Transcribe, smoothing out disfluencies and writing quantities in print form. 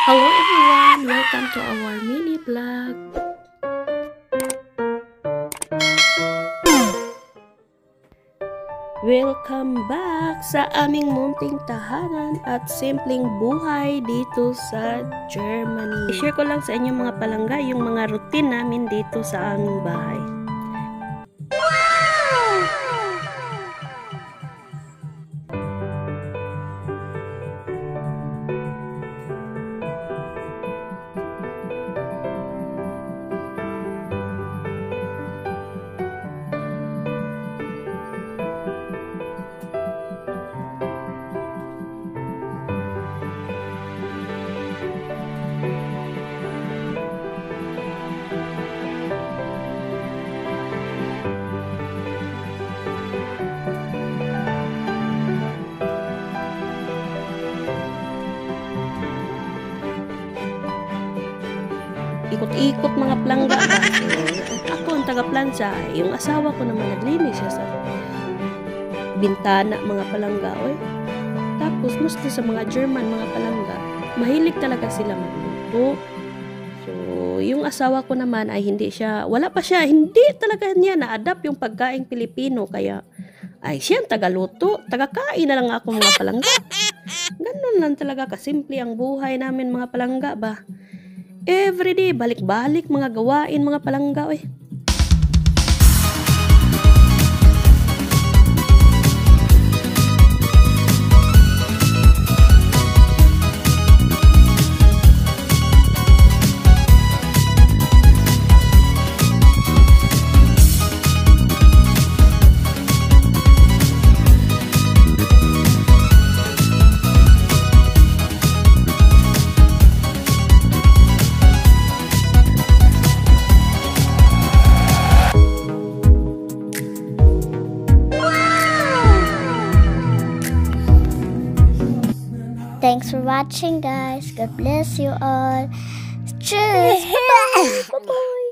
Hello everyone! Welcome to our mini vlog. Welcome back sa aming munting tahanan at simpleng buhay dito sa Germany. I-share ko lang sa inyo mga palangga yung mga routine namin dito sa aming bahay. Ikot-ikot mga plangga ba? So, ako ang taga-plansa. Yung asawa ko naman naglinis siya sa bintana mga palangga. Oy. Tapos musta sa mga German mga palangga, mahilig talaga sila magluto. So, yung asawa ko naman ay hindi talaga niya na-adapt yung pagkaing Pilipino. Kaya, ay siyang tagaluto. Tagakain na lang ako mga palangga. Ganun lang talaga kasimple ang buhay namin mga palangga ba? Everyday, balik-balik mga gawain mga palangga eh. Thanks for watching, guys. God bless you all. Cheers. Bye-bye.